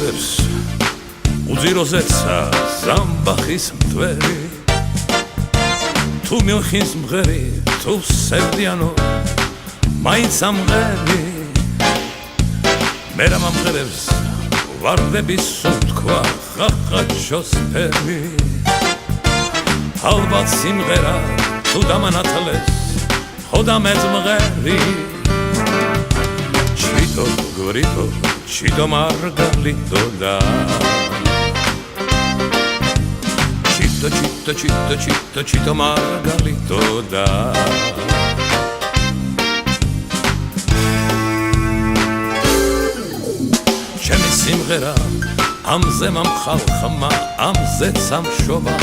მომღერებს უძიროზეცა ზამბახის მტვერი თუ მილხის მღერი თუ სევდიანო მაინც ამღერი მე რა მომღერებს ვარდების სუნთქვა ხახაჩოს ფერი ალბათ სიმღერა თუ დამანათლეს ხოდა მეძმღერი ჩიტო გვრიტო ჩიტო მარგალიტო და ჩიტო ჩიტო ჩიტო ჩიტო ჩიტო მარგალიტო და ჩემი სიმღერა ამზე მომხალხმა ამზე სამშობა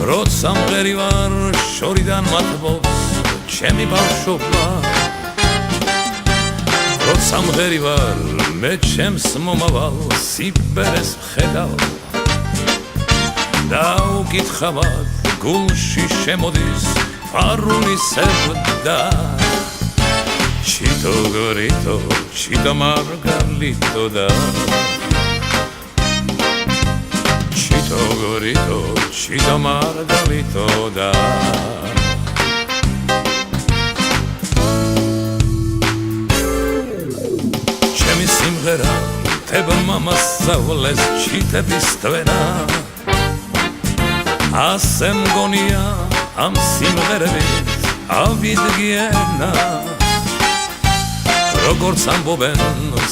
როცა მღერი ვარ შორიდან მათბობს ჩემი ბავშვობა როცა მღერი ვარ მე ჩემს მომავალ სიბერეს ვხედავ და უკითხავად გულში შემოდის ფარული სევდა ჩიტო გორიტო ჩიტო მარგალიტო და ჩიტო გორიტო ჩიტო მარგალიტო და ჩემი სიმღერა თებმა მასწავლეს ჩიტების თვენა ასე მგონია ამ სიმღერებით ავიდგენა როგორც ამბობენ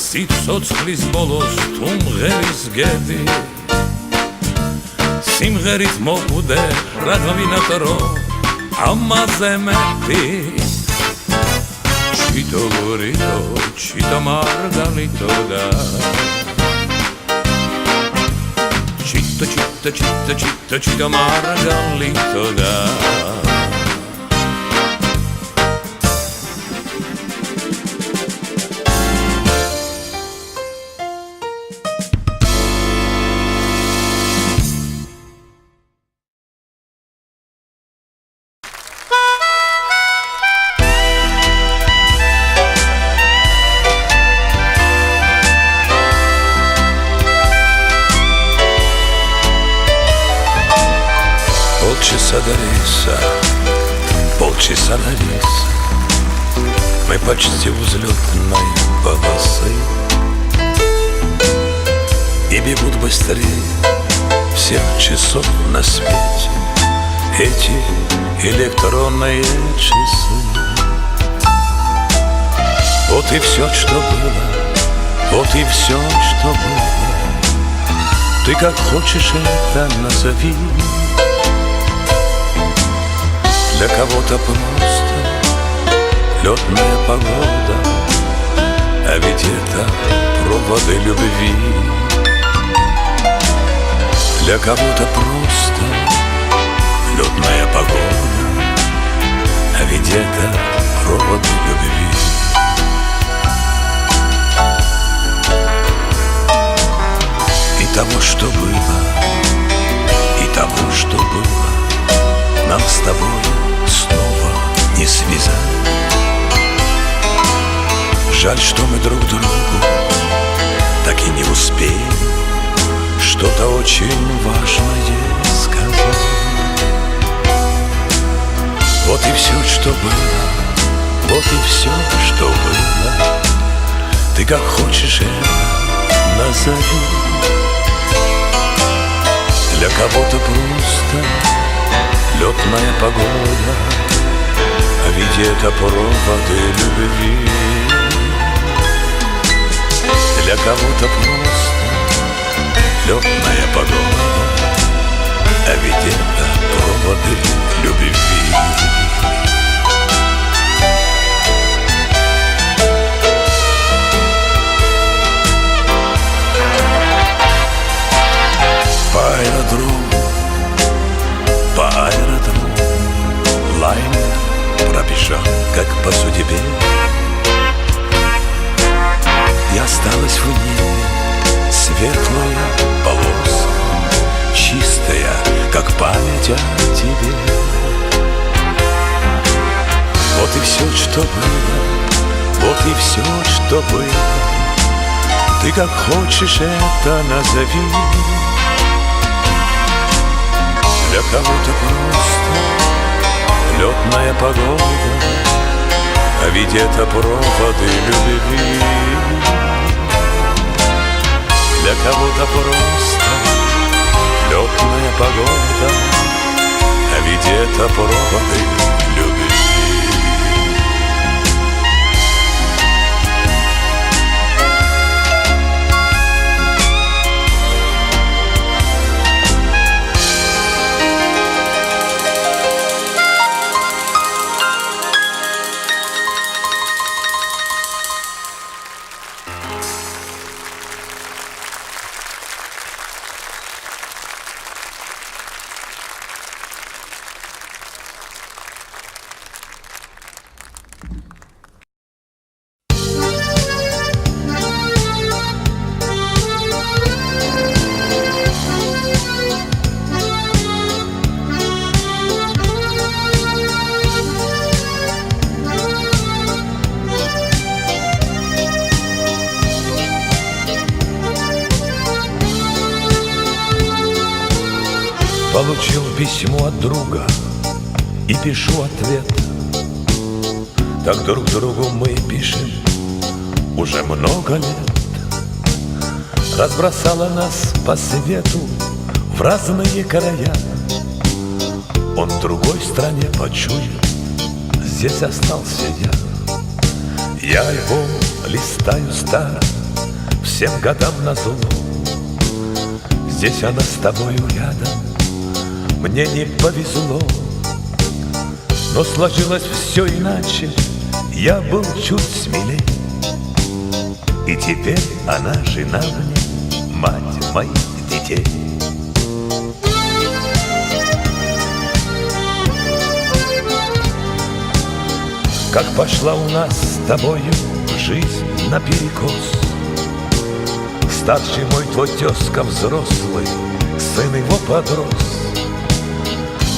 სიცოცხლის ბოლოს თუ მღერის გედი სიმღერით მოკვდე რაღვინათ რომ ამაზე მეტი ჩიტო გორიტო ჩიტო მარგალიტო და ჩიტო ჩიტო ჩიტო ჩიტო ჩიტო მარგალიტო და Полчаса навис мы почти у взлетной полосы и бегут быстрее всех часов на свете эти электронные часы. Вот и все, что было, вот и все, что было. Ты как хочешь это назови. Для кого-то просто летная погода, а ведь это проводы любви. Для кого-то просто летная погода, а ведь это проводы любви. И того, что было, и того, что было, нам с тобой снова не связать. Жаль, что мы друг другу так и не успели что-то очень важное сказать. Вот и все, что было, вот и все, что было. Ты как хочешь это назови. Для кого-то просто летная погода, а ведь это проводы любви. Для кого-то просто летная погода, а ведь это проводы любви. По аэродрому лайнер пробежал, как по судьбе, и осталась в небе светлая полоска, чистая, как память о тебе. Вот и все, что было, вот и все, что было. Ты как хочешь это назови. Для кого-то просто летная погода, а ведь это проводы любви. Для кого-то просто летная погода, а ведь это проводы любви. Получил письмо от друга и пишу ответ. Так друг другу мы пишем уже много лет. Разбросала нас по свету в разные края. Он в другой стране почует, здесь остался я. Я альбом листаю старый, всем годам назло. Здесь она с тобою рядом, мне не повезло. Но сложилось все иначе, я был чуть смелей. И теперь она жена мне, мать моих детей. Как пошла у нас с тобою жизнь наперекос. Старший мой твой тезка взрослый, сын его подрос.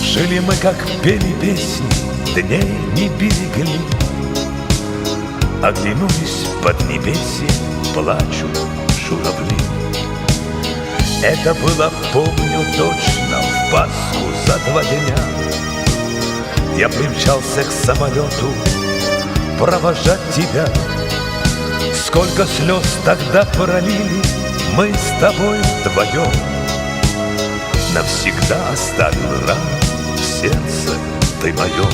Жили мы, как пели песни, дней не берегли. Оглянулись под небесье, плачут журавли. Это было, помню точно, в Пасху за 2 дня. Я примчался к самолету провожать тебя. Сколько слез тогда пролили мы с тобой вдвоем. Навсегда оставил рану в сердце ты моем.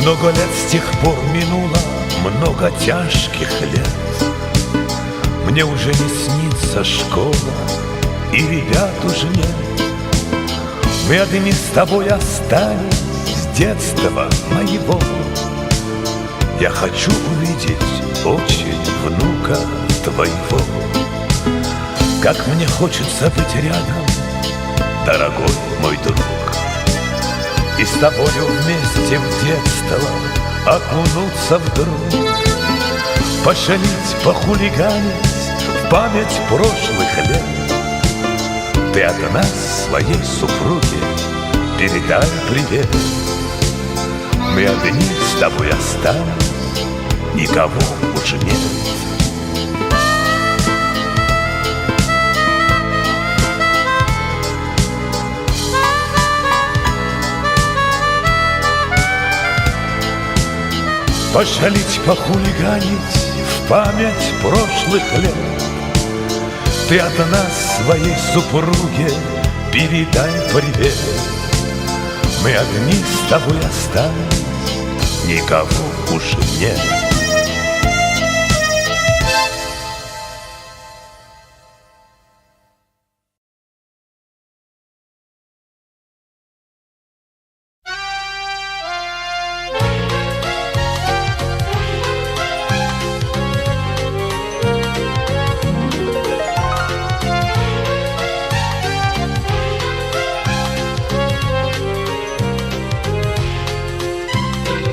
Много лет с тех пор минуло, много тяжких лет. Мне уже не снится школа, и ребят уже нет. Мы одни с тобой остались с детства моего. Я хочу увидеть очень внука твоего. Как мне хочется быть рядом, дорогой мой друг, и с тобою вместе в детство окунуться вдруг, пошалить, похулиганить в память прошлых лет. Ты от нас своей супруге передай привет. Мы одни с тобой остались, никого уже нет. Пошалить, похулиганить в память прошлых лет. Ты от нас своей супруге передай привет. Мы одни с тобой остались, никого уже нет.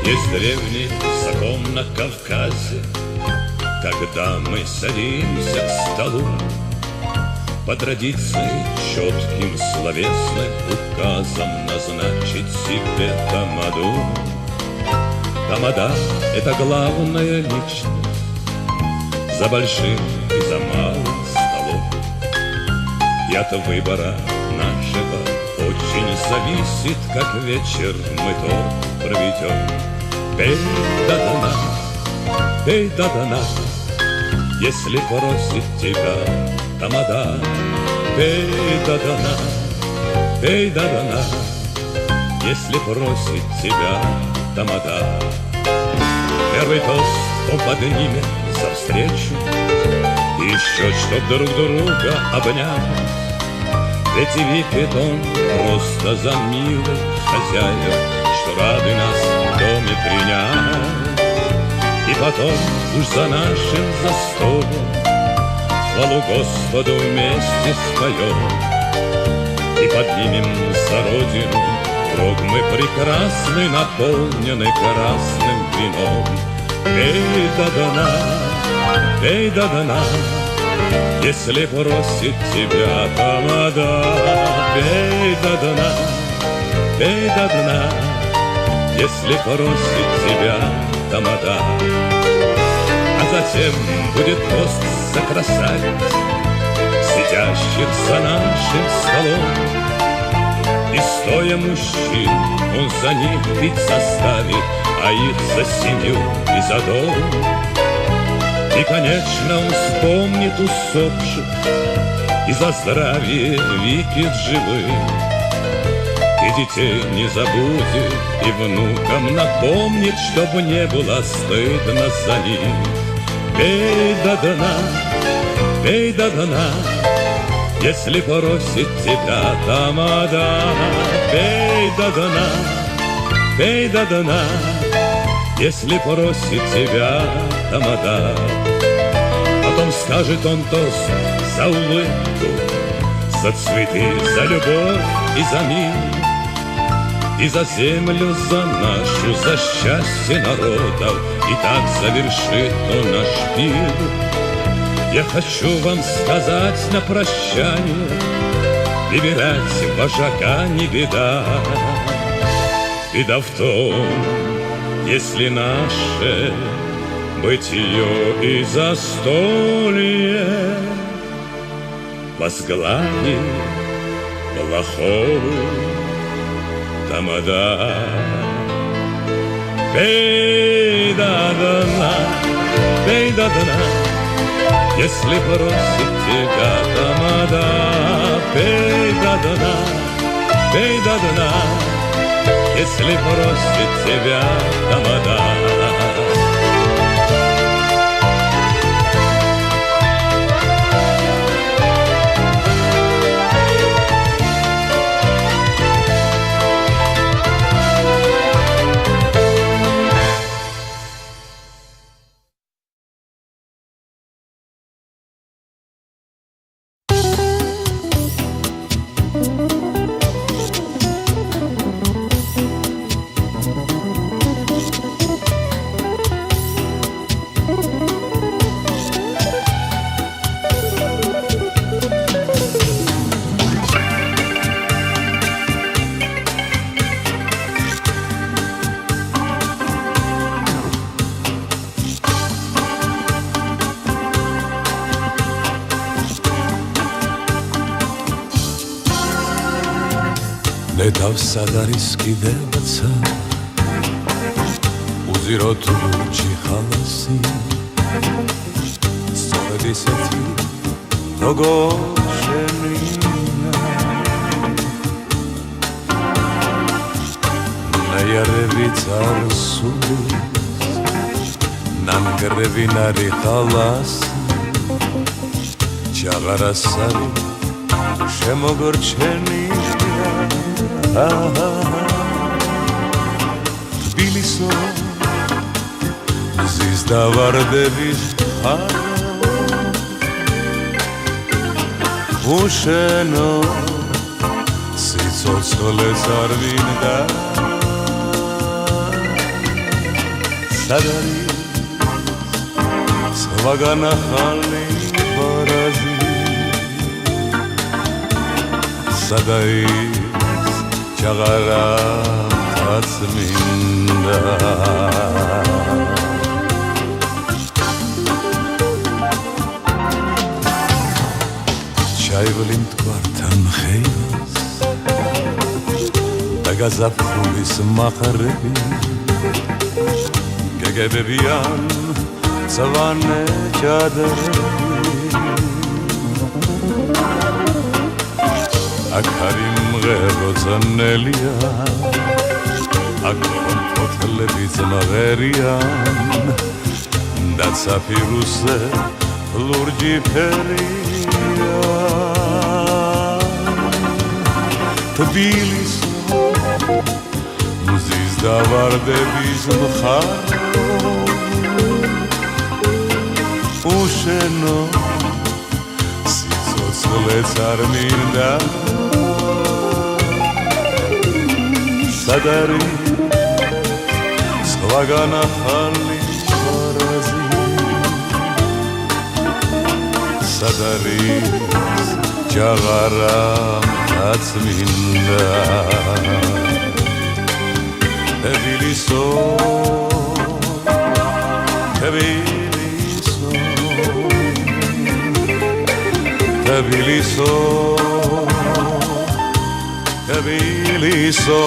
Есть древний закон на Кавказе, когда мы садимся к столу, по традиции четким словесным указом назначить себе тамаду. Тамада — это главная личность за большим и за малым столом. И от выбора нашего очень зависит, как вечер мы то проведем. Пей да дана, пей да дана, если просит тебя тамада. Пей да дана, пей да дана, если просит тебя тамада. Первый тост он поднимет за встречу, и еще чтоб друг друга обнять. Ведь выпьет он просто за милых хозяев, что рады нас в доме принять. И потом уж за нашим застольем хвалу Господу вместе споем. И поднимем за родину рог мы прекрасный, наполненный красным вином. Пей да дана, пей да дана, если просит тебя тамада. Пей да дана, пей да дна, если просит тебя тамада. А затем будет тост за красавиц, сидящих за нашим столом. И стоя мужчин он за них пить заставит, а их за семью и за дом. И, конечно, он вспомнит усопших и за здравие выпьет живых. И детей не забудет, и внукам напомнит, чтобы не было стыдно за них. Пей да дна, пей да дна, если просит тебя тамада. Пей да дна, пей да дна, если просит тебя тамада. Потом скажет он тост за улыбку, за цветы, за любовь и за мир, и за землю, за нашу, за счастье народов. И так завершит он наш пир. Я хочу вам сказать на прощание: выбирать вожака не беда. Беда в том, если наше бытие и застолье возглавит плохой тамада. Пей да дна, пей да дна, если просит тебя тамада. Пей да дна, пей да дна, если просит тебя тамада. Ne davsa skidevca uzirotući halasi, stodeseti dogošenina. Na jarevi car sulis, nam grevinari halasi, čagarasari შემოგორჩენია. თბილისო ზის დავარდების ხარო, უშენო სიცოცხლე წარვინდა. სად არის სხვაგან ახალი ბარაზი სად არის ჩაღარაღაც მინდა ჩაივლი მტკვართან ხეივას და გაზაფხულის მაყრები გეგებებიან მწვანე ჩადრები აქ არის მღერო ძნელია აქ ფოთლები ძმაღერიან და საფირუსზე ლურჯი ფერია თბილისო მზის დავარდების მხარო უშენო სიცოცხლეც არ მინდა სად არის სხვაგან ახალი ბარაზი სად არის ჩაღარაღაც მინდა თბილისო თბილისო თბილისო თბილისო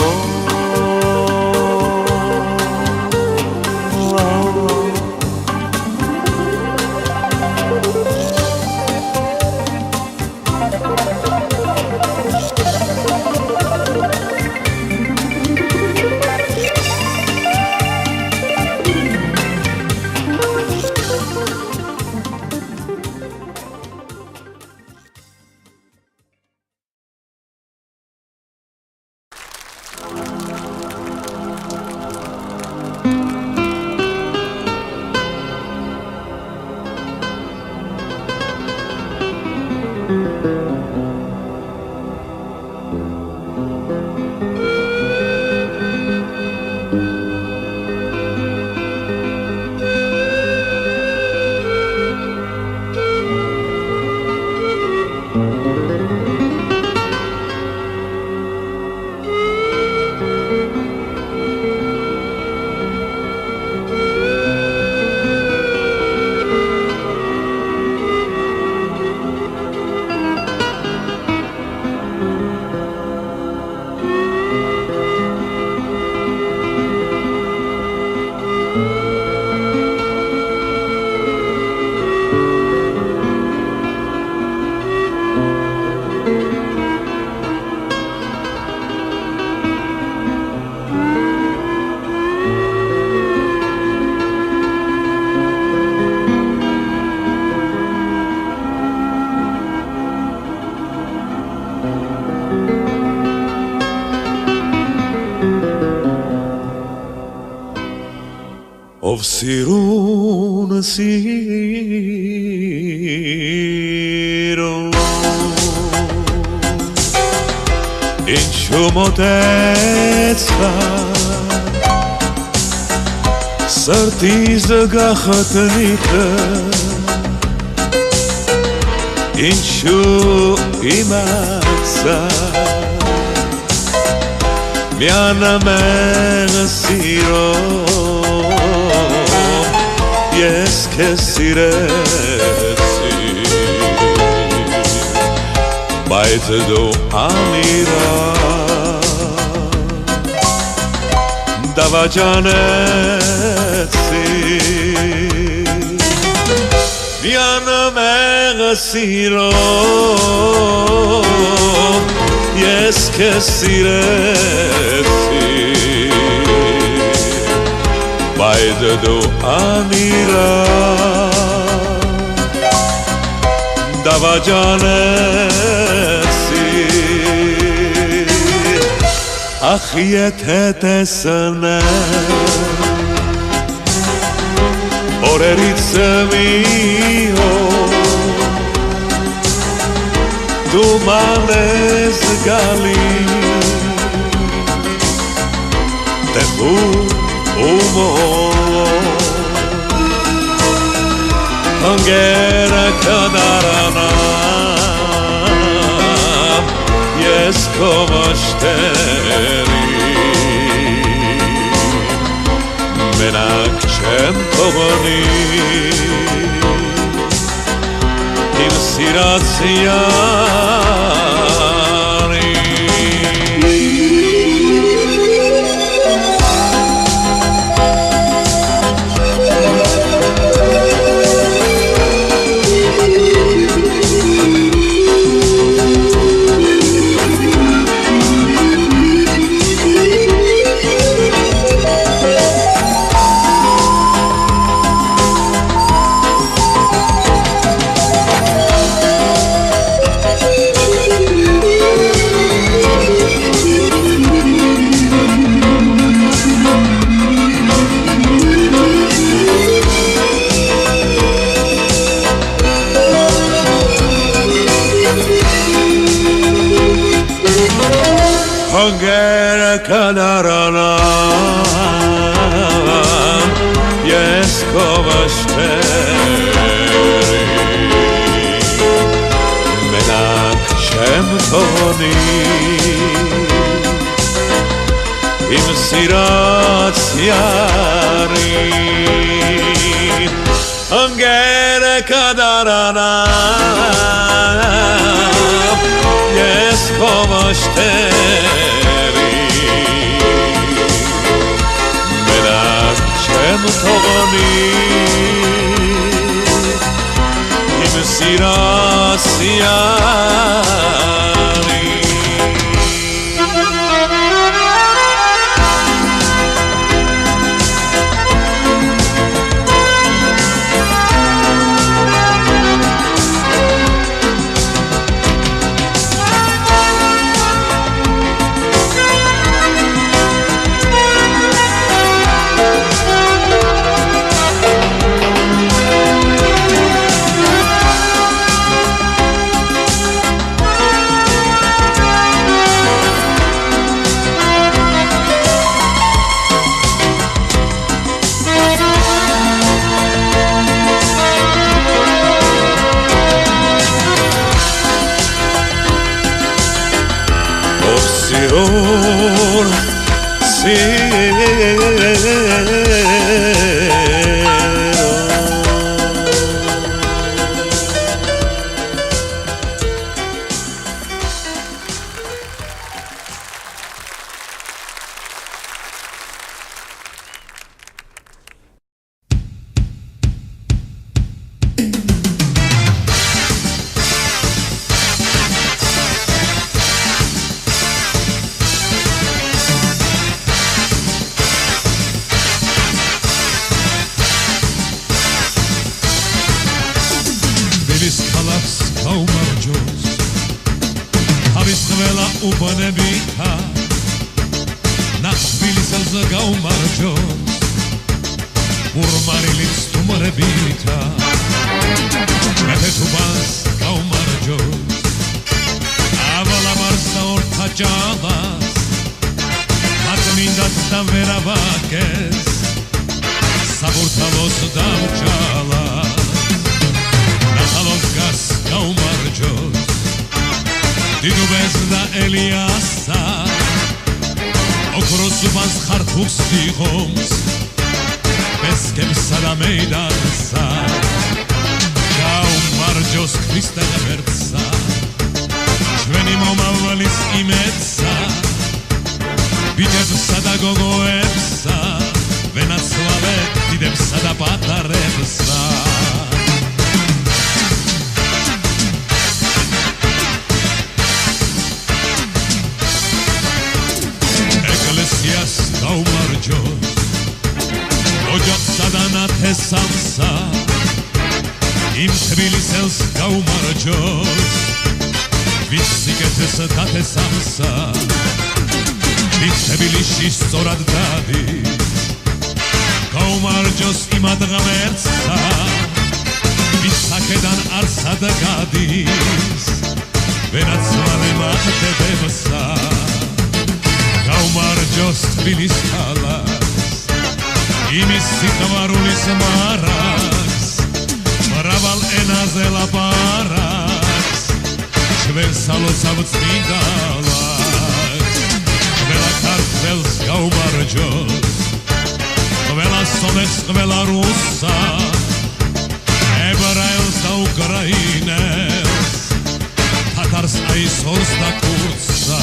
Ovsirun siro in shumotetsva sartiz gakhatnikha in shu imatsa miana mersiro Yes, che sirezzi Baite do amira Dava gianezzi Viana megasiro Yes, che sirezzi Baite do amira Dava gianezzi Achiet esne Oreritz mio Tu males gali Te fu umo Angerakadaranam Jeskovašteri Menak čem toboni Im siracijani Angerakadaranam Jeskovašteri Menak čem toboni Im siracijani Angerakadaranam Jeskovašteri Menak čem toboni Im siracijani Opción უბნებითა ნახვილისელს გაუმარჯოს ურმარილი სტუმრებითა მეფეთუბანს გაუმარჯოს ავალამარსა ორთა ჭალას მათ მინდათ და ვერავაკეს საბურთალოს დამჭალას ნახალოს გას გაუმარჯოს დიდუბეს და ელიასა ოქროს უბანს ხარფუქს დიღომს ბესკებსა და მეიდანსა გაუმარჯოს ქრისტე ღმერთსა ჩვენი მომავლის იმედსა ბიძებსა და გოგოებსა ვენაცვალეთ დიდებსა და პატარებსა გაუმარჯოს ოჯახსა და ნათესავსა იმ თბილისელს გაუმარჯოს ვის სიკეთეს დათესავსა ვის თბილისში სწორად დადის გაუმარჯოს იმ ადგამერცსა ვის აქედან არსად გადის ვერაცვალე მათდებსა გაუმარჯოს თბილის ქალაქს იმის სიყვარულის მარაგს მრავალ ენაზე ლაპარაკს ჩვენ სალოცავ წმინდალაკს ყველა ქართველს გაუმარჯოს ყველა სომეხს ყველა რუსას ებრაელს და უკრაინელს თათარს აისორს და კურსა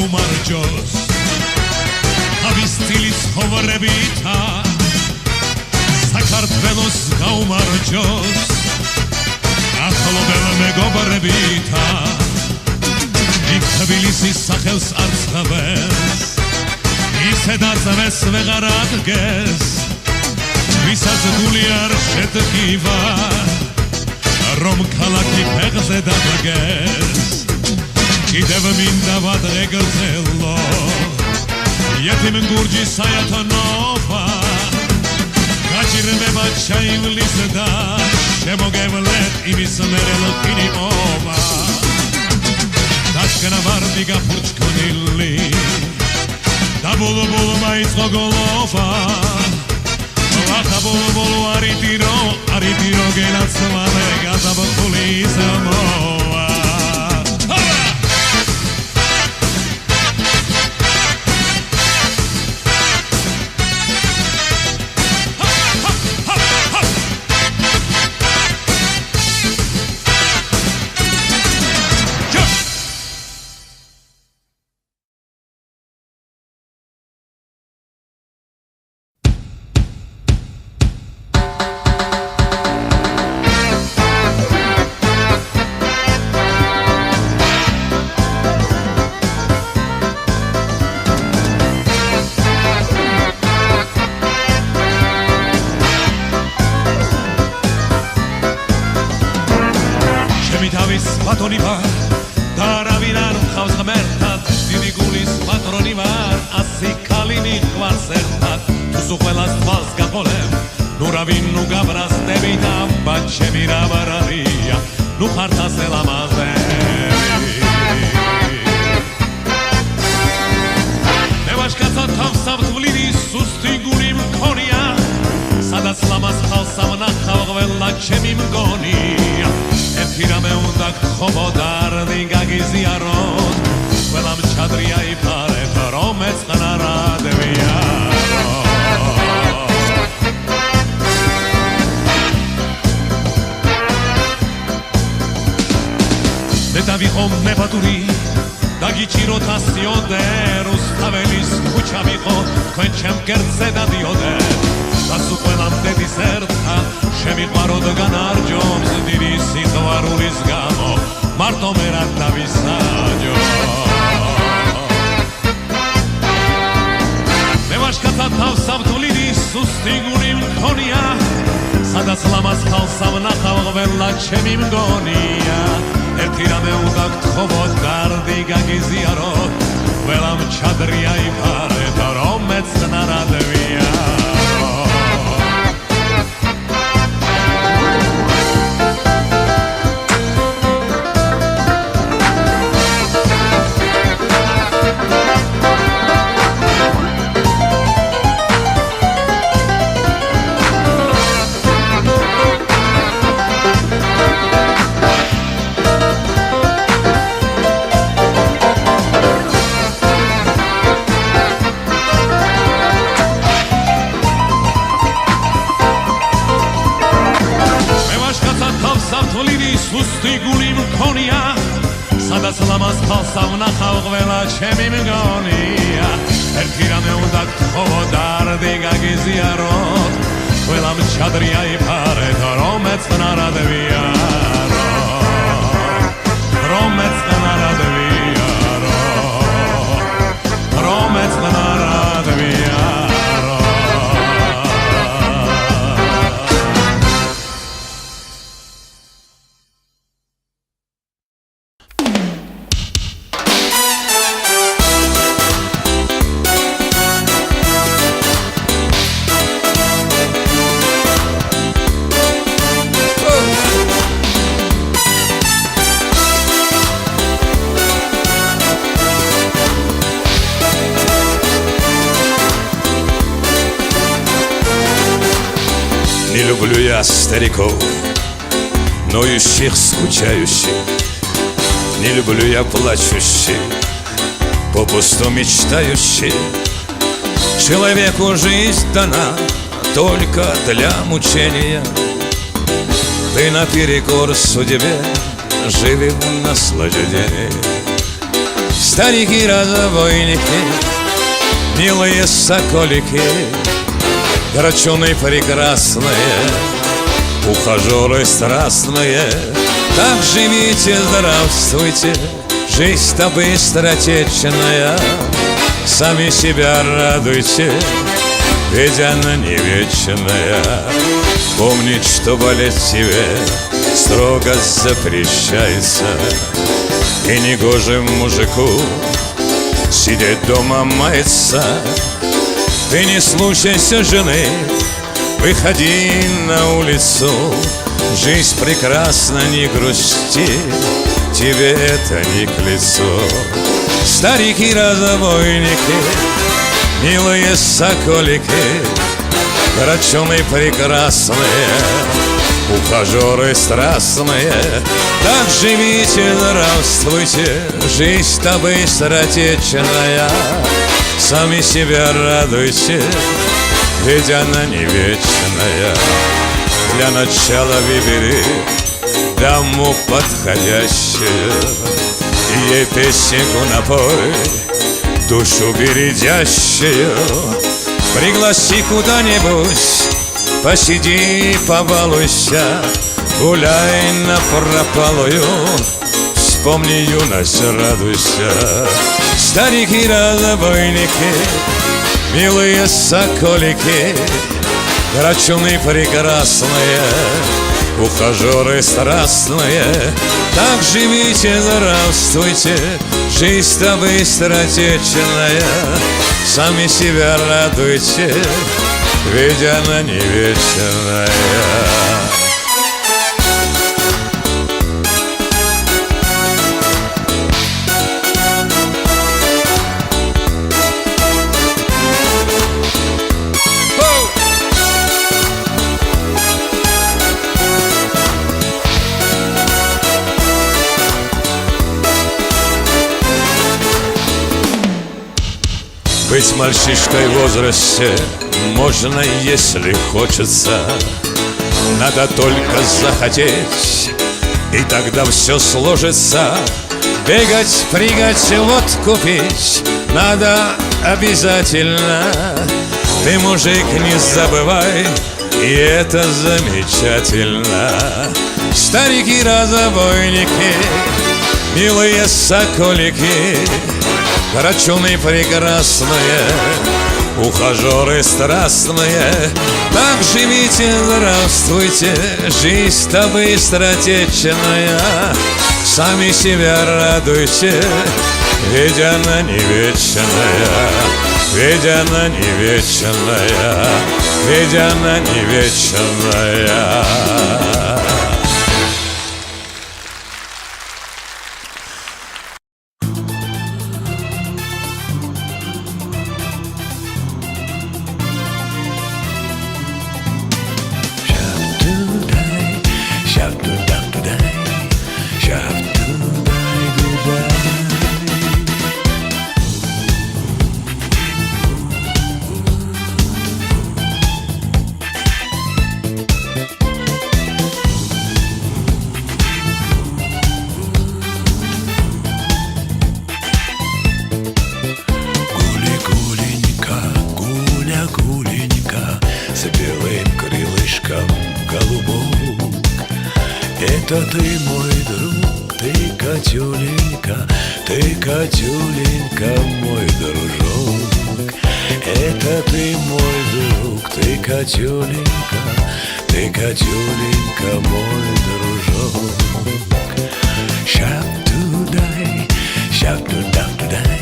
გაუმარჯოს თავის წილის ხოვრებითა საქართველოს გაუმარჯოს ახლობელ მეგობრებითა იქ თბილისის სახელს არ ცხავებს ისედაც მეს ვეღარ ადგეს ვისაც გული არ შედგება რომ ქალაქი ფეხზე დადგეს კიდევ მინდა ვადრეგრძელო იეთიმ გურჯი საათონობა გაჭირდება ჩაივლის და შემოგევლეთ იმის მერელ ყინიობა დაშკნა ვარდი გაფურჩქონილი და ბულბულმა იწყო გოლობა ლახა ბულბულ არიდირო გენაცვალე გაზაფხული ზამოვა ბატონი ვარ და არავინ არ მყავს ღმერთად დიდი გულის პატრონი ვარ ასი ქალი მიყვარს ერთად თუ სულ ყველას თვალს გაყოლებ ნუ რავინ ნუ გაბრასდები და ბაჩემი რა ვარ არია ნუ ხართ ასე ლამაზები მე ვაშკაცა თავსავთვლილი სუსტი გული მქონია სადაც ლამაზ ხალს ამნახავ ყველა ჩემი მგონია ერთი რამე უნდა გთხოვო და არნი გაგიზიაროთ ყველამ ჩადრი აიფარეთ რომ ეწყნარად ვიაროთ მე დავიყო მეფატური და გიჭიროთ ასიოდე რუსთაველის ქუჩა ვიყო თქვენ ჩემ გერდზე დადიოდეთ დასუ ყველამ დედის ერთად შემიყვაროდ განარჯომს დიდი სიყვარულის გამო მარტო მე რა დავისაჯო მე ვაშკაცა თავსავთვლილი სუსტი გული მქონია სადაც ლამაზ ხალს ამნახავ ყველა ჩემი მგონია ერთი რამე უნდა გთხოვო დარდი გაგიზიაროთ ყველამ ჩადრი აიფარეთ რომ ეცნარად ვიაროთ სუსტი გული მქონია სადაც ლამაზ ხალს ამნახავ ყველა ჩემი მგონია ერთი რამე უნდა გთხოვო დარდი გაგიზიაროთ ყველამ ჩადრი აიფარეთ რომ ეწყნარად ვიაროთ რომ ეწყნარად ვიაროთ რომ ეწყნარად ვიაროთ люблю я стариков, ноющих, скучающих. Не люблю я плачущих, попусту мечтающих. Человеку жизнь дана только для мучения. Ты наперекор судьбе живи в наслаждении. Старики-разбойники, милые соколики, драчуны прекрасные, ухажеры страстные. Так живите, здравствуйте, жизнь-то быстротечная. Сами себя радуйте, ведь она не вечная. Помнить, что болеть тебе строго запрещается. И негоже мужику сидеть дома маяться. Ты не слушайся жены, выходи на улицу. Жизнь прекрасна, не грусти, тебе это не к лицу. Старики-разбойники, милые соколики, драчуны прекрасные, ухажеры страстные. Так живите, здравствуйте, жизнь-то быстротечная. Сами себя радуйте, ведь она не вечная. Для начала выбери даму подходящую, и ей песенку напой, душу бередящую. Пригласи куда-нибудь, посиди, побалуйся, гуляй напропалую, вспомни юность, радуйся. Старики-разбойники, милые соколики, драчуны прекрасные, ухажеры страстные. Так живите, здравствуйте, жизнь-то быстротечная. Сами себя радуйте, ведь она не вечная. Быть мальчишкой в возрасте можно, если хочется. Надо только захотеть, и тогда все сложится. Бегать, прыгать, водку пить надо обязательно. Ты, мужик, не забывай, и это замечательно. Старики-разбойники, милые соколики, драчуны прекрасные, ухажеры страстные. Так живите, здравствуйте, жизнь-то быстротечная. Сами себя радуйте, ведь она не вечная. Ведь она не вечная, ведь она не вечная. Это ты, мой друг, ты, Катюленька, мой дружок. Это ты, мой друг, ты, Катюленька, мой дружок. Шап-тудай, шап-тудам-тудай,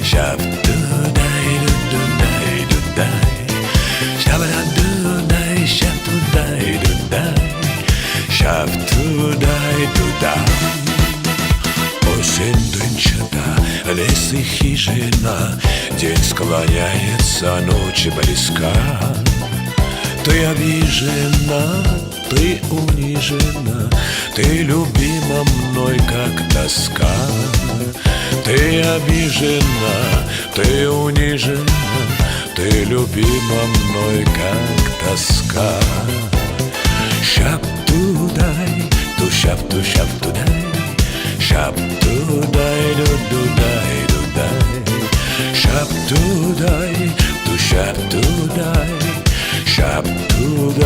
шап-тудай, ду-дудай, шап-тудай, шап-тудай, шап-тудай-туда. Осень дымчата, лес и хижина, день склоняется, ночь близка. ты обижена, ты унижена, ты любима мной, как тоска. Ты обижена, ты унижена, ты любима мной, как тоска. Шап-ту-дай, ту-шап-ту-шап-ту-дай, шап-ту-дай, ду-ду-дай-ду-дай, шап-ту-дай, ту-шап-ту-дай, шап-ту-дай-ду-дай.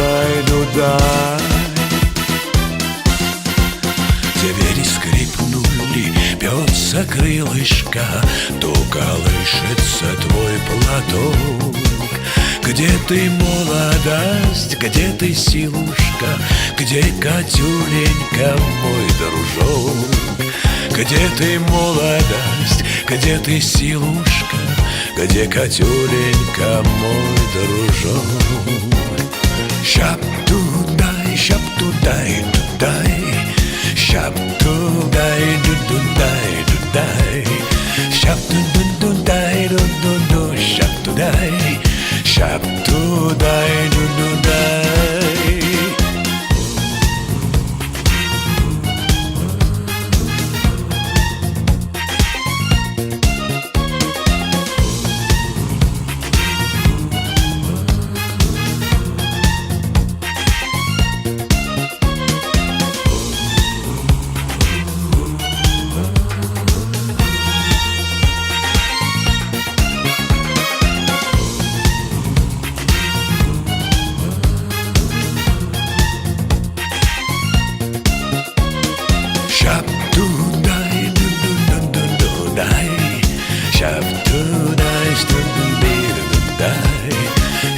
Двери скрипнули, бьется крылышко, то колышется твой платок. Где ты, молодость, где ты, силушка, где Катюленька, мой дружок? Где ты, молодость, где ты, силушка, где Катюленька, мой дружок? Шап-ту-дай, шап-ту-дай, ту-дай, шап-ту-дай, ду-ду-дай, ду-дай, шап-ту-ду-ду-дай, ду-ду-ду, шап-ту-дай, шап-ту-дай, ду-ду-дай. Шап-ту-дай, ду-ду-ду-ду-дай, шап-ту-дай, ду-ду-ду-ду-дай,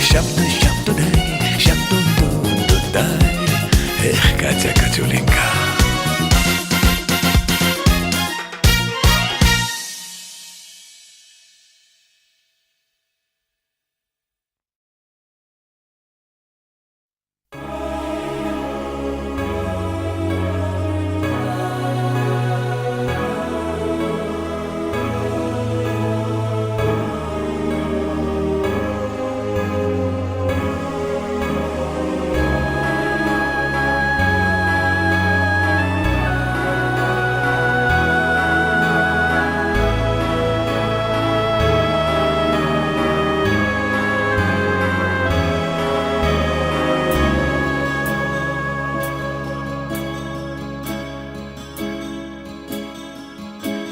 шап-ту-шап-ту-дай, шап-ту-ду-ду-дай. Эх, Катя, Катюленька.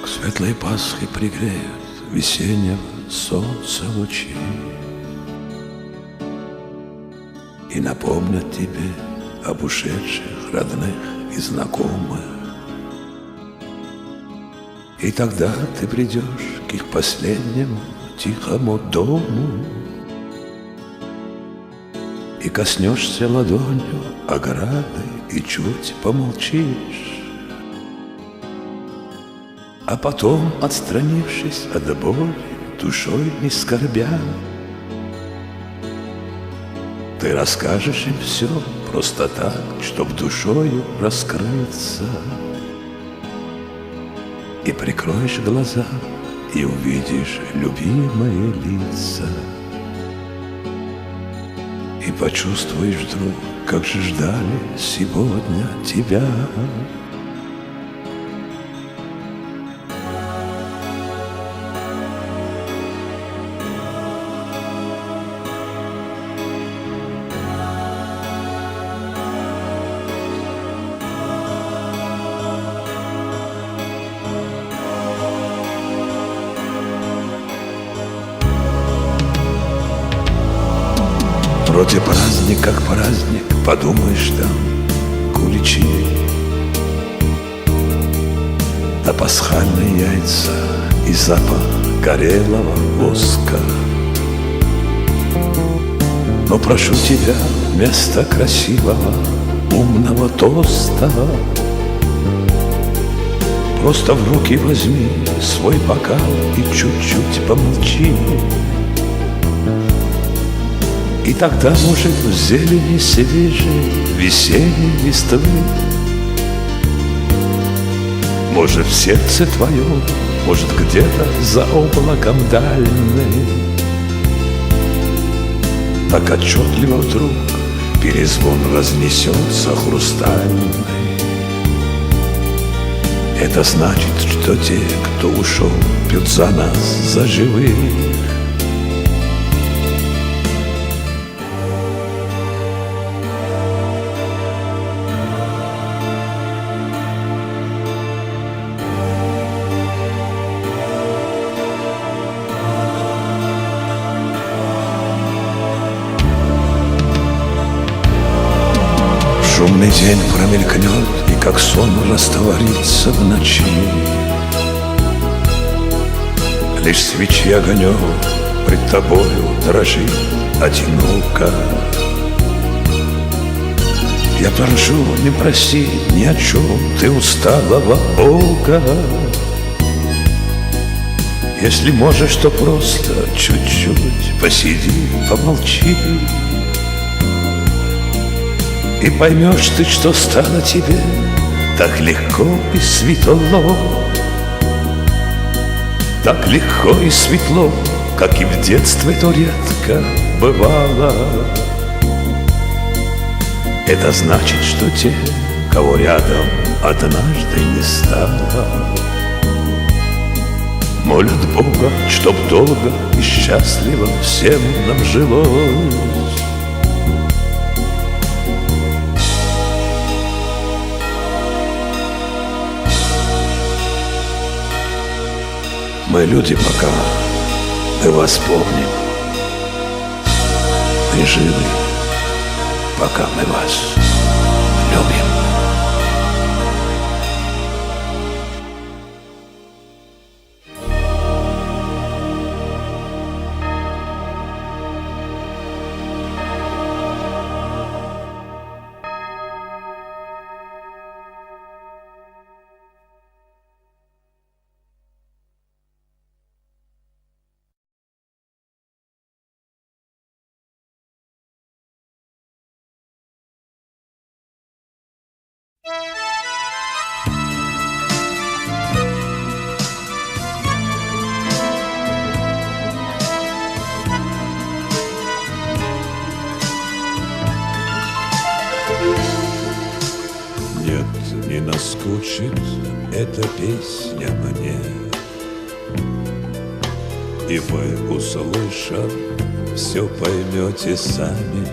Светлые Пасхи пригреют весеннего солнца лучи и напомнят тебе об ушедших родных и знакомых. И тогда ты придешь к их последнему тихому дому и коснешься ладонью ограды и чуть помолчишь. А потом, отстранившись от боли, душой не скорбя, ты расскажешь им все просто так, чтоб душою раскрыться. И прикроешь глаза, и увидишь любимые лица. И почувствуешь вдруг, как же ждали сегодня тебя. Вроде праздник, как праздник, подумаешь, там куличи, да пасхальные яйца и запах горелого воска. Но прошу тебя, вместо красивого, умного тоста просто в руки возьми свой бокал и чуть-чуть помолчи. И тогда, может, в зелени свежей весенней листвы, может, в сердце твоем, может, где-то за облаком дальним, так отчетливо вдруг перезвон разнесется хрустальный. Это значит, что те, кто ушел, пьют за нас, за живых. Шумный день промелькнет и как сон растворится в ночи. Лишь свечи огонек пред тобою дрожит одиноко. Я прошу, не проси ни о чем ты усталого Бога. Если можешь, то просто чуть-чуть посиди, помолчи. И поймешь ты, что стало тебе так легко и светло. Так легко и светло, как и в детстве то редко бывало. Это значит, что те, кого рядом однажды не стало, молят Бога, чтоб долго и счастливо всем нам жилось. Мы люди пока, мы вас помним. Мы живы, пока мы вас любим. Нет, не наскучит эта песня мне, и вы, услышав, все поймете сами.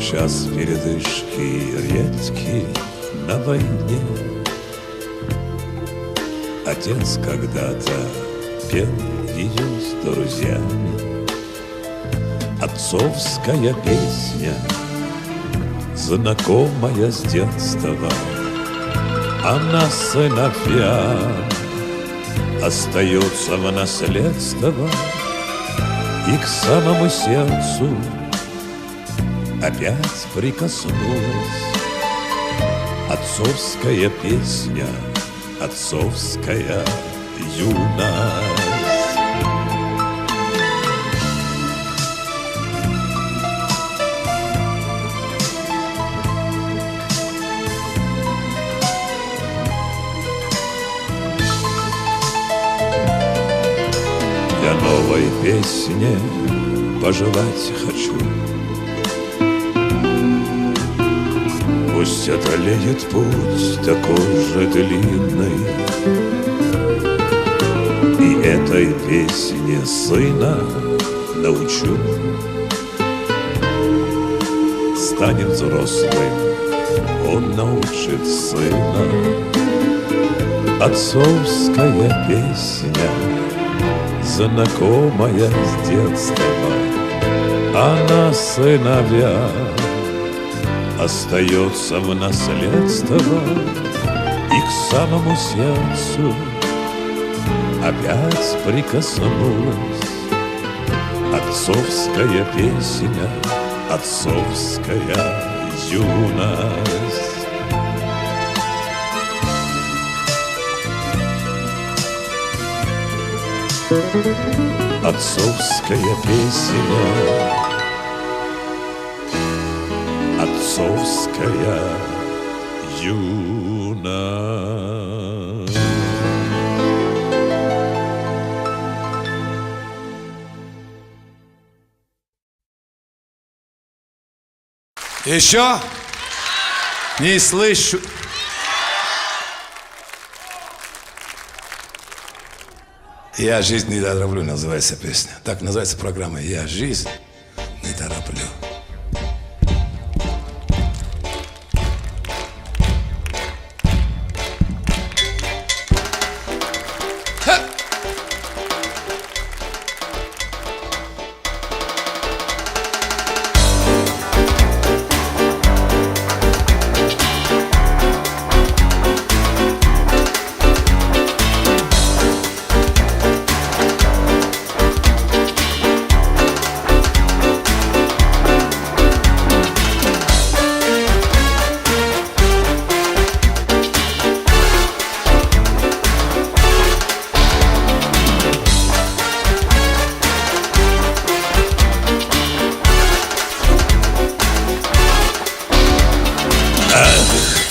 Час передышки редкий на войне. Отец когда-то пел ее с друзьями. Отцовская песня, знакомая с детства. Она сыновья остается в наследство, и к самому сердцу опять прикоснулась. Отцовская песня, отцовская юность. Я новой песне пожелать хочу. Пусть одолеет путь такой же длинный, и этой песне сына научу. Станет взрослым, он научит сына. Отцовская песня, знакомая с детства. Она сыновья остается в наследство, и к самому сердцу опять прикоснулась. Отцовская песня, отцовская юность. Отцовская песня, отцовская юность. Еще? Не слышу. «Я жизнь не тороплю» называется песня. Так называется программа. «Я жизнь не тороплю».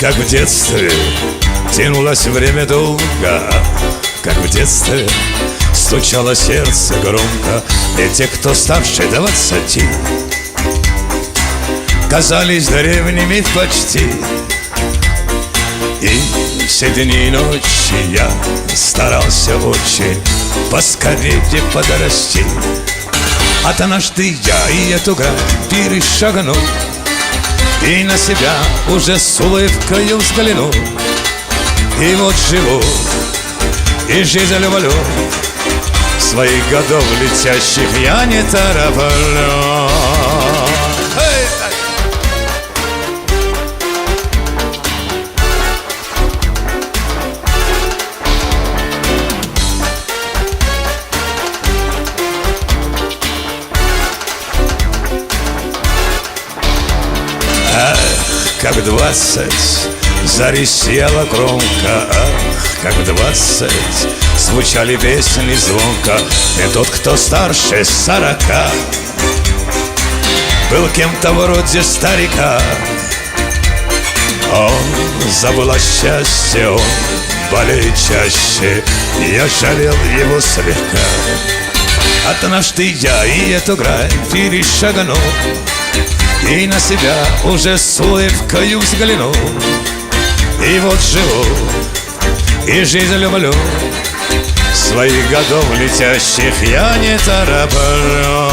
Как в детстве тянулось время долго, как в детстве стучало сердце громко, и те, кто старше 20, казались древними почти. И все дни и ночи я старался очень поскорее подрасти. Однажды я и эту грань перешагнул, и на себя уже с улыбкою взглянул. И вот живу, и жизнь люблю, своих годов летящих я не тороплю. Как в 20 зарисела громко, как в 20 звучали песни звонко, и тот, кто старше 40, был кем-то вроде старика. Он забыл о счастье, он болеет чаще, я жалел его слегка. Однажды я и эту грань перешагнул, и на себя уже с улыбкою взглянул. И вот живу, и жизнь люблю, своих годов летящих я не тороплю.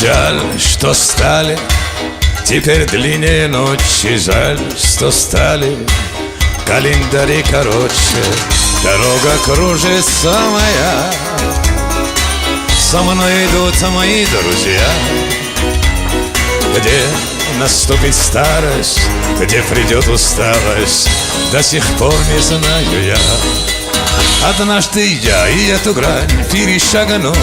Жаль, что стали теперь длиннее ночи, жаль, что стали календари короче. Дорога кружится моя, со мной идут мои друзья. Где наступит старость, где придет усталость, до сих пор не знаю я. Однажды я и эту грань перешагнул,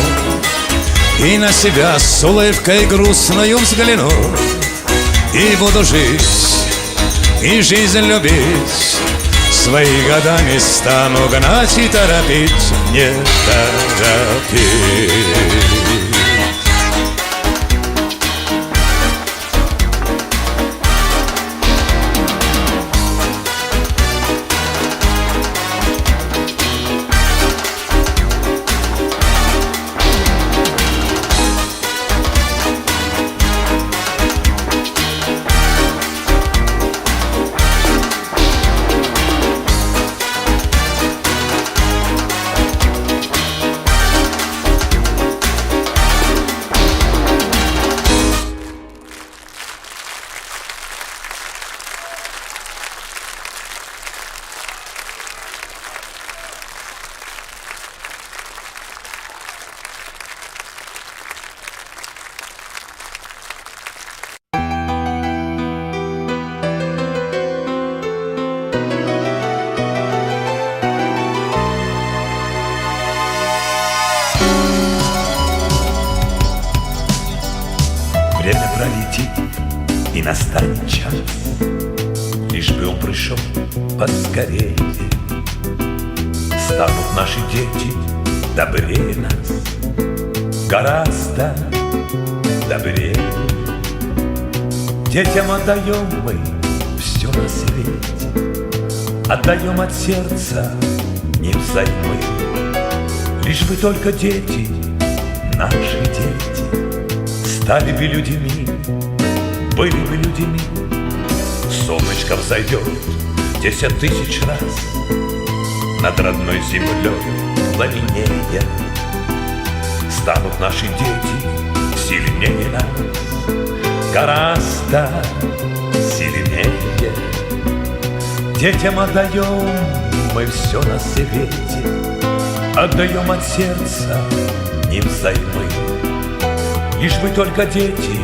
и на себя с улыбкой грустною взгляну. И буду жить, и жизнь любить, свои года не стану гнать и торопить, не торопить. Время пролетит, и настанет час, лишь бы он пришел поскорее. Станут наши дети добрее нас, гораздо добрее. Детям отдаем мы все на свете, отдаем от сердца невзаймы. Лишь бы только дети, наши дети, стали бы людьми, были бы людьми. Солнышко взойдет 10 тысяч раз над родной землей пламенея. Станут наши дети сильнее нас, гораздо сильнее. Детям отдаем мы все на свете, отдаем от сердца невзаймы. Лишь бы только дети,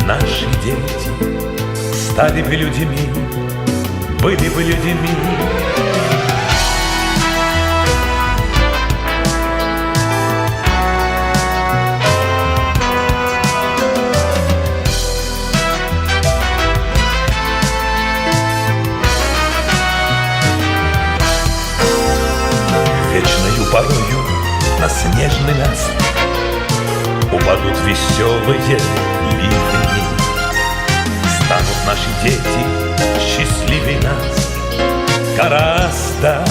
наши дети, стали бы людьми, были бы людьми. Вечною порою на снежный наст упадут веселые ливни. Станут наши дети счастливее нас, гораздо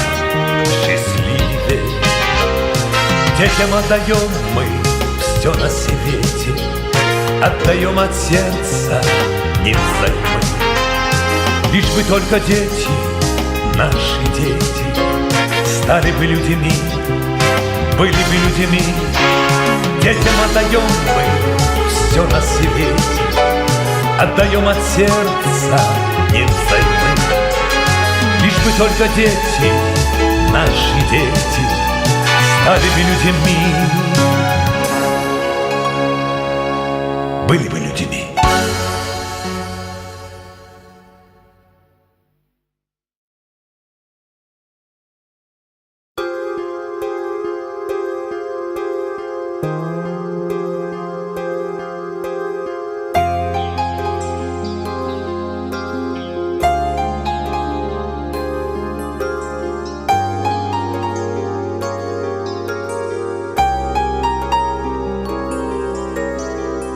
счастливее. Детям отдаем мы все на свете, отдаем от сердца невзаймы. Лишь бы только дети, наши дети, стали бы людьми, были бы людьми. Детям отдаем мы все на свете, отдаем от сердца невзаймы. Лишь бы только дети, наши дети, стали бы людьми, были бы людьми.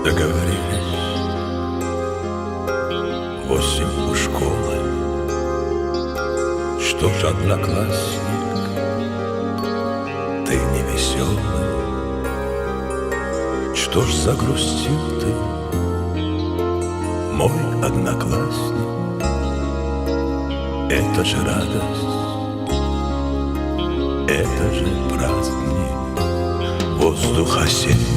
Договорились 8 у школы. Что ж, одноклассник, ты не веселый. Что ж, загрустил ты, мой одноклассник. Это же радость, это же праздник, воздух осенний,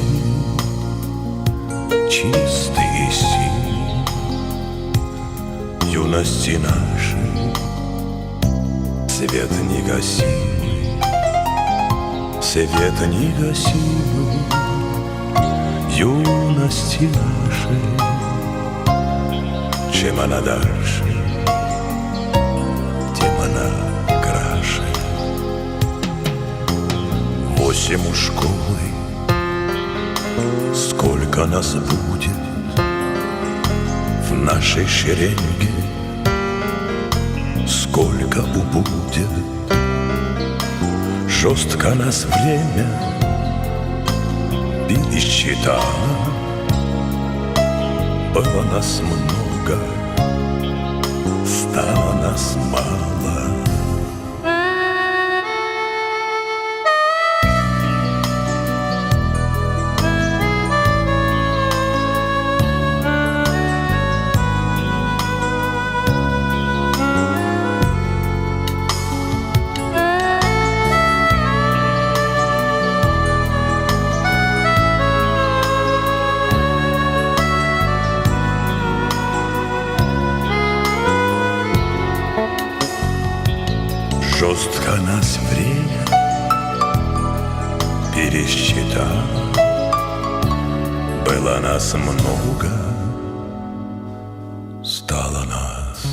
чистый и синий, юности нашей, свет негасимый, свет негасимый, юности нашей. Чем она дальше, тем она краше. 8 у школы, сколько нас будет в нашей шеренге, сколько убудет. Жестко нас время пересчитало. Было нас много, стало нас мало. Жестко нас время пересчитало. Было нас много, стало нас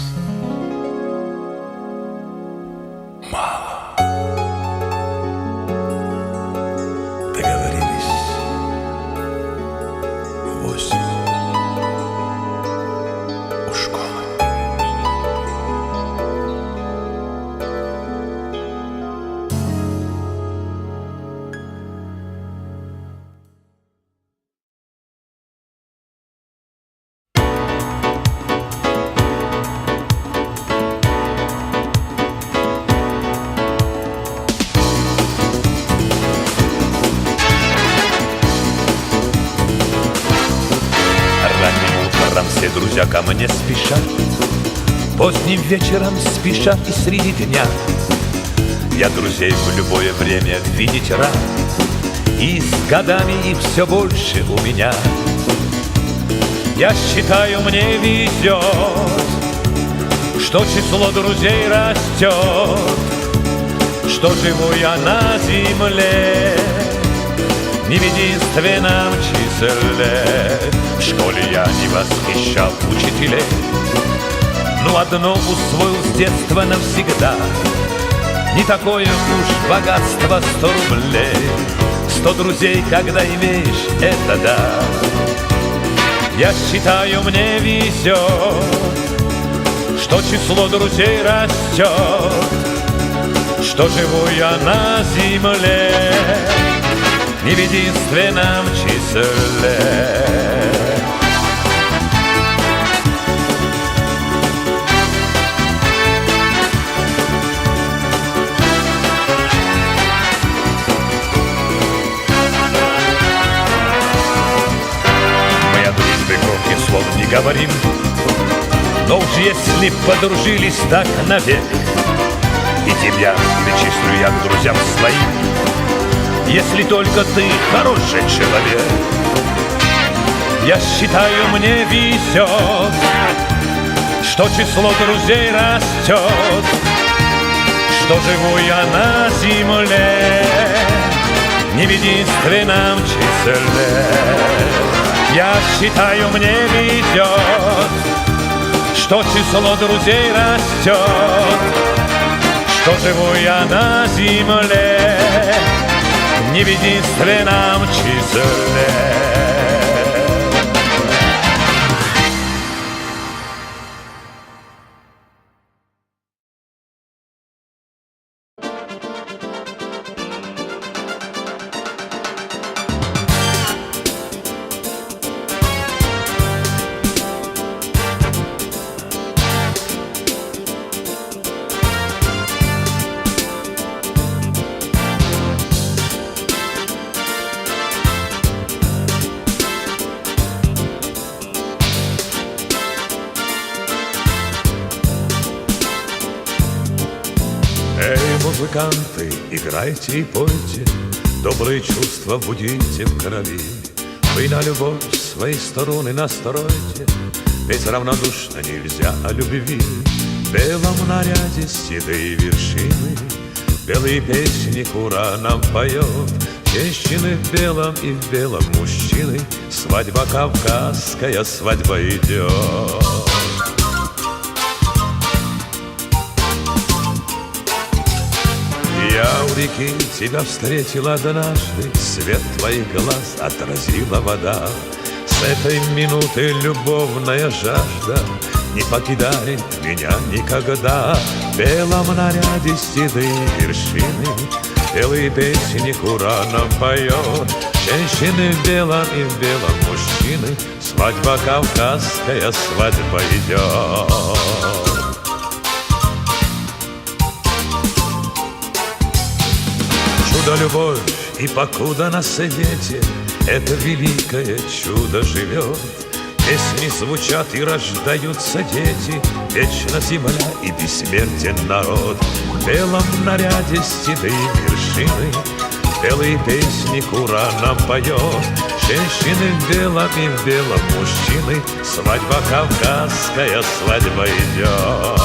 мало. Договорились 8. не спеша, поздним вечером спеша и среди дня. Я друзей в любое время видеть рад, и с годами их все больше у меня. Я считаю, мне везет, что число друзей растет, что живу я на земле не в единственном числе. В школе я не восхищал учителей, но одно усвоил с детства навсегда: не такое уж богатство 100 рублей. 100 друзей, когда имеешь, это да. Я считаю, мне везет, что число друзей растет, что живу я на земле не в единственном числе. Громких слов не говорим, но уж если подружились так навек, и тебя причислю я к друзьям своим, если только ты хороший человек. Я считаю, мне везет, что число друзей растет, что живу я на земле не в единственном числе. Я считаю, мне везет, что число друзей растет, что живу я на земле не в единственном числе. Музыканты, играйте и пойте, добрые чувства будите в крови. Вы на любовь свои струны настройте, ведь равнодушно нельзя о любви. В белом наряде седые вершины, белые песни кура нам поет. Женщины в белом и в белом мужчины, свадьба кавказская, свадьба идет. Я у реки тебя встретил однажды, свет твоих глаз отразила вода. С этой минуты любовная жажда не покидает меня никогда. В белом наряде седые вершины, белые песни кура нам поет. Женщины в белом и в белом мужчины, свадьба кавказская, свадьба идет. Любовь, и покуда на свете это великое чудо живет, песни звучат и рождаются дети, вечна земля и бессмертен народ. В белом наряде седые вершины, белые песни кура нам поет. Женщины в белом и в белом мужчины, свадьба кавказская, свадьба идет.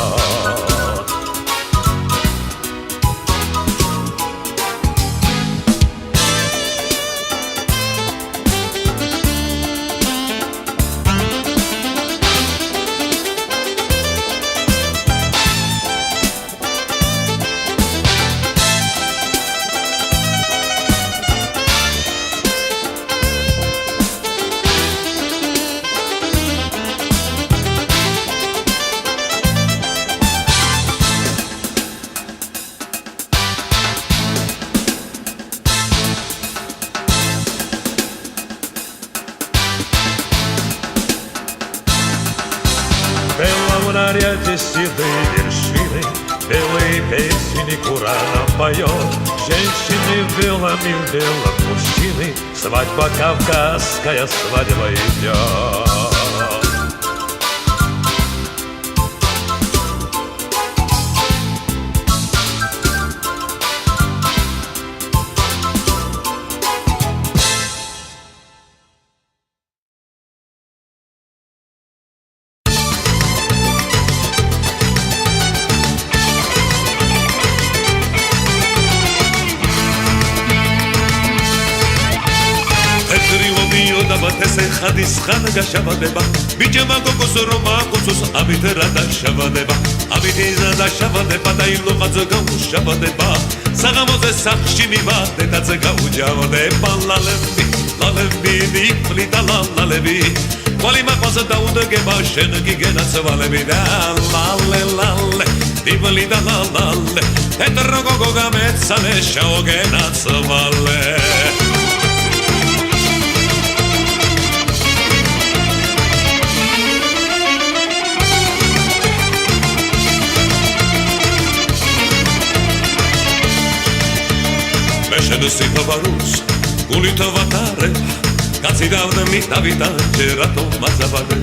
В наряде седые вершины, белые песни кура нам поет. Женщины в белом и в белом мужчины, свадьба кавказская, свадьба идет. ეს ხადის ხან გაშავდება ბიჭებმა გოგოს რომ აკოცოს ამით რა დაშავდება ამით იზა დაშავდება და ილოყაც გაუშავდება საღამოზე სახში მივადე და გაუჯავდება ლალები ლალები დიფლი და ლალები ვალი მაყვალს დაუდგება შენ გიგენაც ვალები და ლალე ლალე დიფლი და ლალე ეთრო გოგო გამეცალე შაოგენაც ვალე შენ სიფაბარუს გულით ვატარე კაცი დავდმი დავიდა ჯერატო მაზაბადე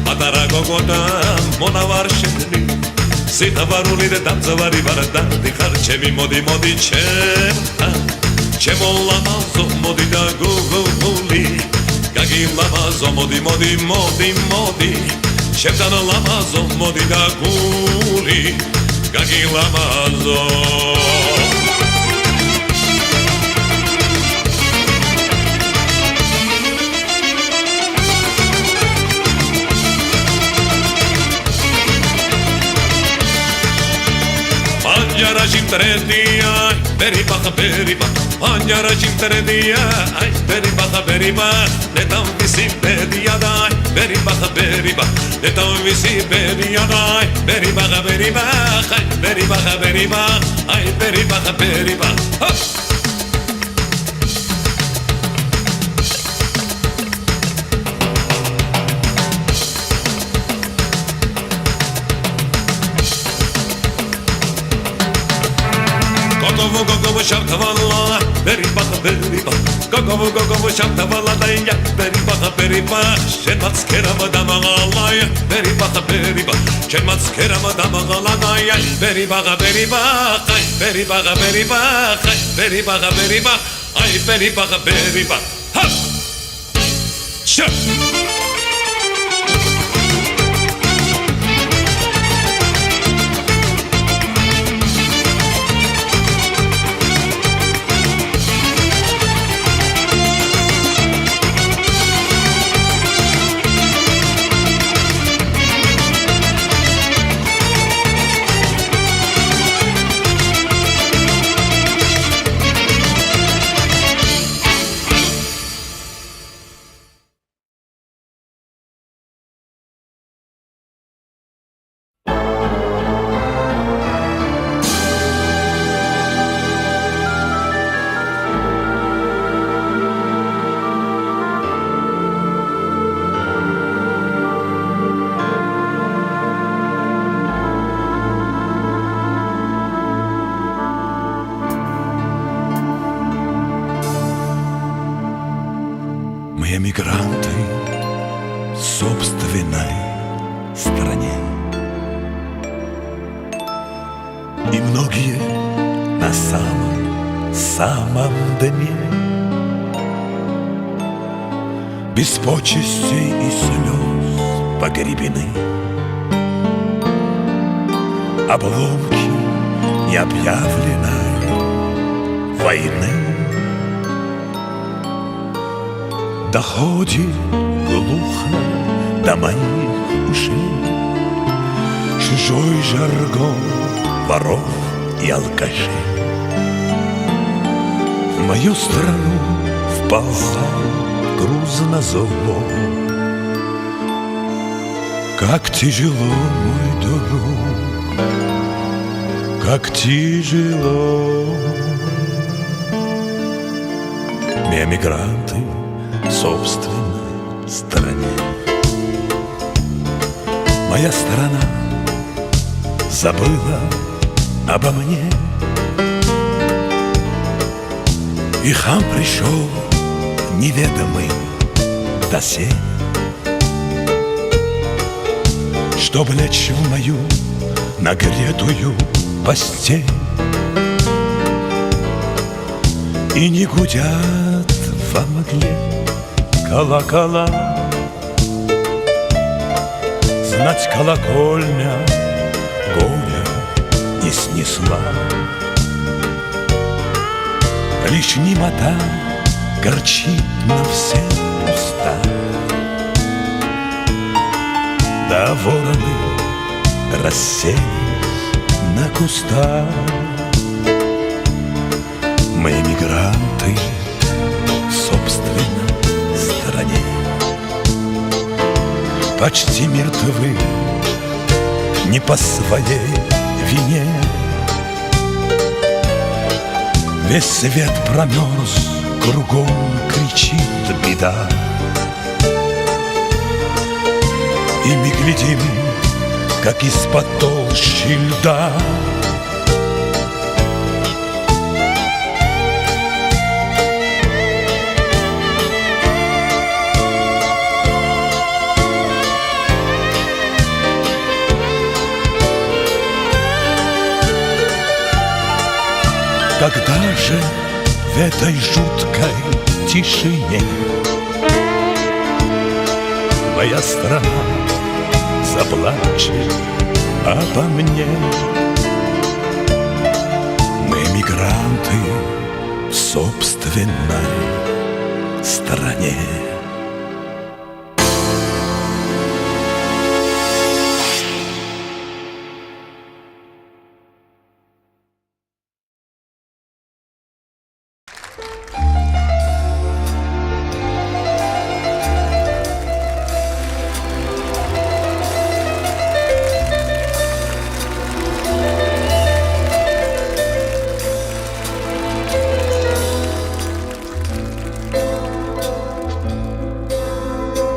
პატარა გოგო და მონავარ შენი სიფაბარული და დამზავარი ვარ და დიხარ ჩემი მოდი მოდი ჩემო ლამაზო მოდი და გოგოლი გაგი ლამაზო მოდი მოდი მოდი მოდი ჩემთან ლამაზო მოდი და გული გაგი ლამაზო Anjara jimtredia, beriba, anjara jimtredia, beriba, netam visi bedia dai, beriba, netam visi bedia dai, beriba, beriba, Gogo shabtavala, beriba, gogo shabtavala, daya, beriba, shenmatskera madamala, beriba, shenmatskera madamala, daya, beriba, ha, sure. Мы эмигранты в собственной стране, и многие на самом дне, без почестей и слез погребены, обломки необъявленной войны. Доходит глухо до моих ушей чужой жаргон воров и алкашей. В мою страну вползает грузно зло. Как тяжело, мой друг, как тяжело. Мы эмигранты в собственной стране. Моя страна забыла обо мне, и хам пришел неведомый досель, чтоб лечь в мою нагретую постель. И не гудят во мгле колокола, знать колокольня горя не снесла. Лишь немота горчит на все уста. цвета. Да вороны расселись на кустах. Мы мигранты в собственной стране, почти мертвы, не по своей вине. Весь свет промерз, кругом кричит беда. И мы глядим, как из-под толщи льда когда же в этой жуткой тишине моя страна заплачет обо мне? Мы мигранты в собственной стране.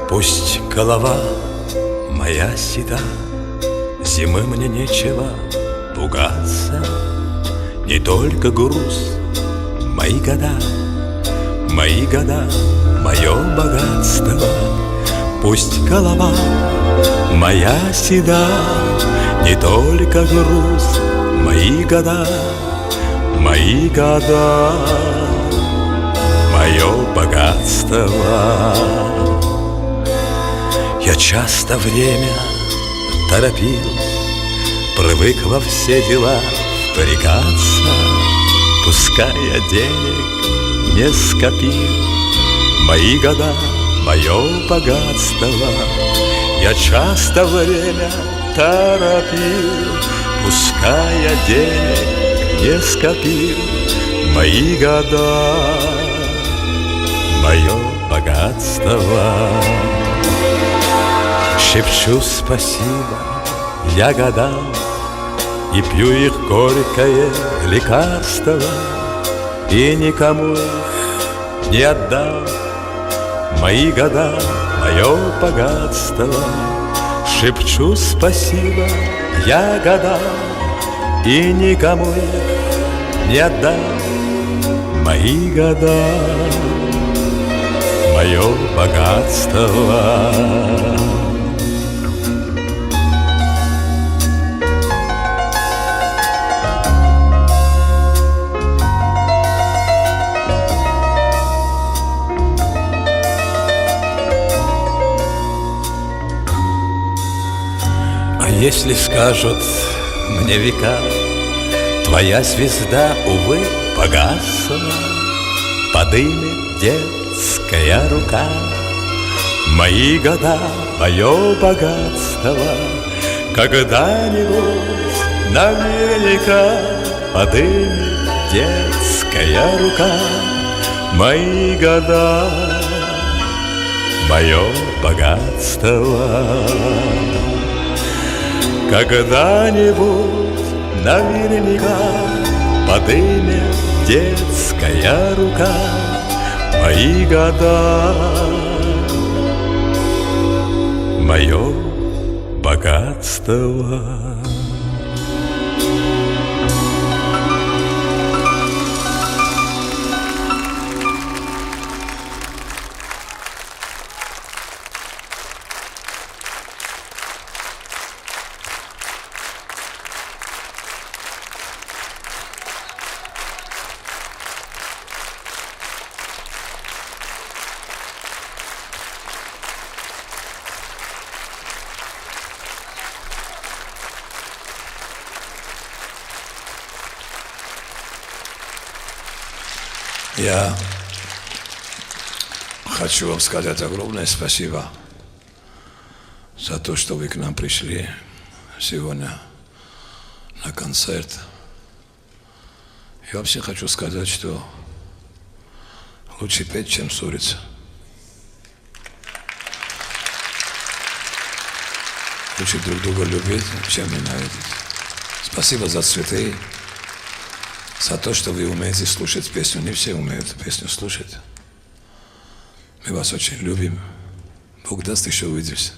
Пусть голова моя седа, зимы мне нечего пугаться. Не только груз, мои года, мое богатство. Пусть голова моя седа, не только груз, мои года, мое богатство. Я часто время торопил, привык во все дела впрягаться. Пускай я денег не скопил, мои года, мое богатство. Я часто время торопил, пускай я денег не скопил, мои года, мое богатство. Шепчу спасибо я годам и пью их горькое лекарство, и никому их не отдам. Мои года, мое богатство. Шепчу спасибо я годам и никому их не отдам. Мои года, мое богатство. Если скажут мне века, твоя звезда, увы, погасла, подымет детская рука. Мои года, мое богатство, когда-нибудь наверняка подымет детская рука. Мои года, мое богатство. Когда-нибудь наверняка подымет детская рука. Мои года, мое богатство. Я хочу вам сказать огромное спасибо за то, что вы к нам пришли сегодня на концерт. И вообще хочу сказать, что лучше петь, чем ссориться. Лучше друг друга любить, чем ненавидеть. Спасибо за цветы, за то, что вы умеете слушать песню. Не все умеют песню слушать. Мы вас очень любим. Бог даст, еще увидимся.